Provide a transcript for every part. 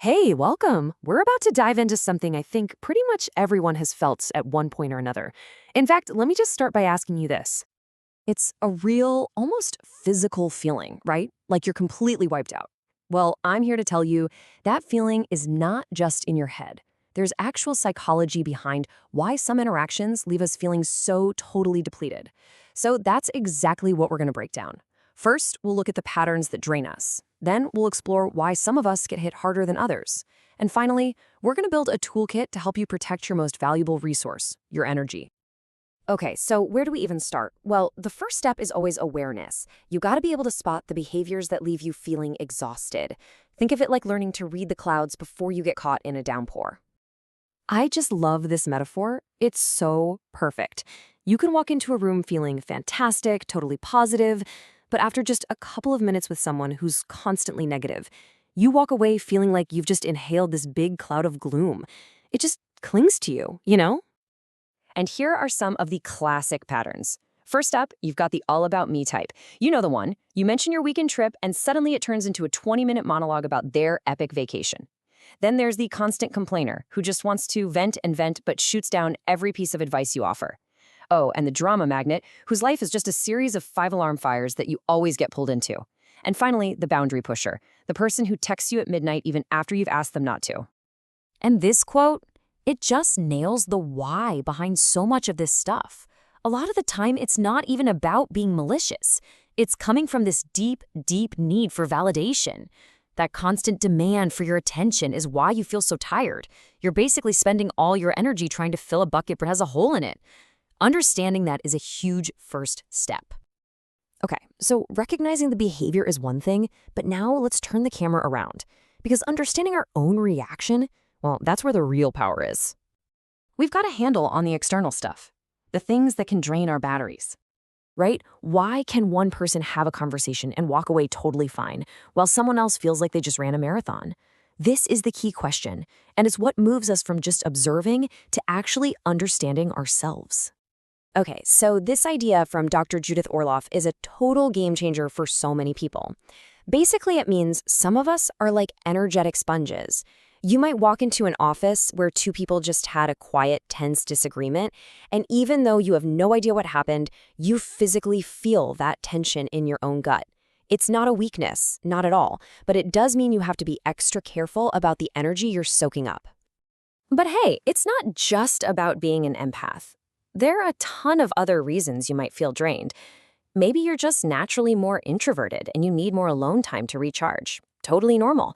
Hey, welcome. We're about to dive into something I think pretty much everyone has felt at one point or another. In fact, let me just start by asking you this. It's a real, almost physical feeling, right? Like you're completely wiped out. Well, I'm here to tell you that feeling is not just in your head. There's actual psychology behind why some interactions leave us feeling so totally depleted. So that's exactly what we're going to break down. First, we'll look at the patterns that drain us. Then we'll explore why some of us get hit harder than others. And finally, we're going to build a toolkit to help you protect your most valuable resource, your energy. Okay, so where do we even start? Well, the first step is always awareness. You got to be able to spot the behaviors that leave you feeling exhausted. Think of it like learning to read the clouds before you get caught in a downpour. I just love this metaphor. It's so perfect. You can walk into a room feeling fantastic, totally positive, but after just a couple of minutes with someone who's constantly negative, you walk away feeling like you've just inhaled this big cloud of gloom. It just clings to you, you know? And here are some of the classic patterns. First up, you've got the all about me type. You know the one. You mention your weekend trip and suddenly it turns into a 20-minute monologue about their epic vacation. Then there's the constant complainer who just wants to vent and vent but shoots down every piece of advice you offer. Oh, and the drama magnet whose life is just a series of 5-alarm fires that you always get pulled into. And finally, the boundary pusher, the person who texts you at midnight even after you've asked them not to. And this quote, it just nails the why behind so much of this stuff. A lot of the time, it's not even about being malicious. It's coming from this deep, deep need for validation. That constant demand for your attention is why you feel so tired. You're basically spending all your energy trying to fill a bucket that has a hole in it. Understanding that is a huge first step. Okay, so recognizing the behavior is one thing, but now let's turn the camera around. Because understanding our own reaction, well, that's where the real power is. We've got a handle on the external stuff, the things that can drain our batteries. Right? Why can one person have a conversation and walk away totally fine, while someone else feels like they just ran a marathon? This is the key question, and it's what moves us from just observing to actually understanding ourselves. Okay, so this idea from Dr. Judith Orloff is a total game changer for so many people. Basically, it means some of us are like energetic sponges. You might walk into an office where two people just had a quiet, tense disagreement, and even though you have no idea what happened, you physically feel that tension in your own gut. It's not a weakness, not at all, but it does mean you have to be extra careful about the energy you're soaking up. But hey, it's not just about being an empath. There are a ton of other reasons you might feel drained. Maybe you're just naturally more introverted and you need more alone time to recharge. Totally normal.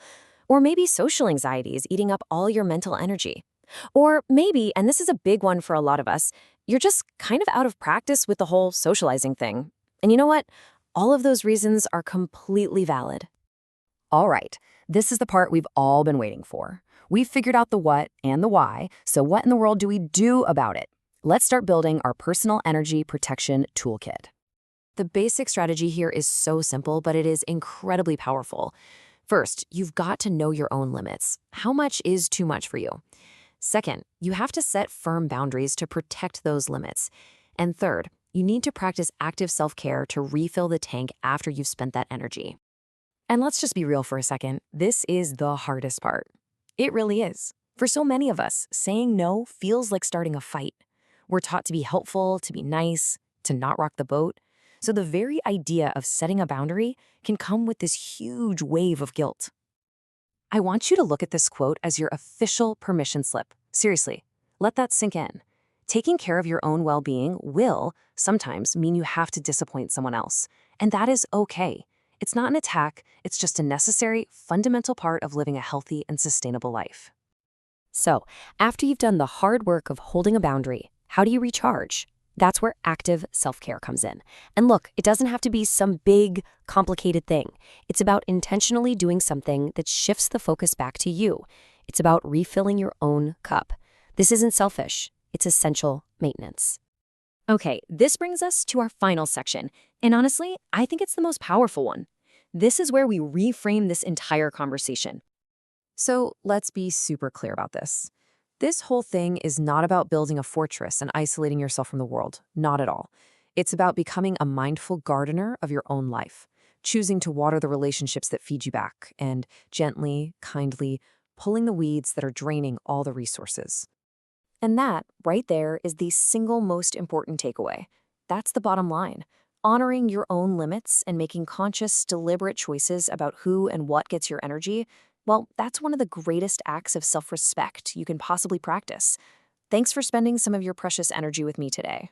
Or maybe social anxiety is eating up all your mental energy. Or maybe, and this is a big one for a lot of us, you're just kind of out of practice with the whole socializing thing. And you know what? All of those reasons are completely valid. All right, this is the part we've all been waiting for. We've figured out the what and the why, so what in the world do we do about it? Let's start building our personal energy protection toolkit. The basic strategy here is so simple, but it is incredibly powerful. First, you've got to know your own limits. How much is too much for you? Second, you have to set firm boundaries to protect those limits. And third, you need to practice active self-care to refill the tank after you've spent that energy. And let's just be real for a second. This is the hardest part. It really is. For so many of us, saying no feels like starting a fight. We're taught to be helpful, to be nice, to not rock the boat. So the very idea of setting a boundary can come with this huge wave of guilt. I want you to look at this quote as your official permission slip. Seriously, let that sink in. Taking care of your own well-being will sometimes mean you have to disappoint someone else. And that is okay. It's not an attack, it's just a necessary, fundamental part of living a healthy and sustainable life. So, after you've done the hard work of holding a boundary, how do you recharge? That's where active self-care comes in. And look, it doesn't have to be some big, complicated thing. It's about intentionally doing something that shifts the focus back to you. It's about refilling your own cup. This isn't selfish. It's essential maintenance. Okay, this brings us to our final section. And honestly, I think it's the most powerful one. This is where we reframe this entire conversation. So let's be super clear about this. This whole thing is not about building a fortress and isolating yourself from the world. Not at all. It's about becoming a mindful gardener of your own life, choosing to water the relationships that feed you back, and gently, kindly pulling the weeds that are draining all the resources. And that, right there, is the single most important takeaway. That's the bottom line. Honoring your own limits and making conscious, deliberate choices about who and what gets your energy, well, that's one of the greatest acts of self-respect you can possibly practice. Thanks for spending some of your precious energy with me today.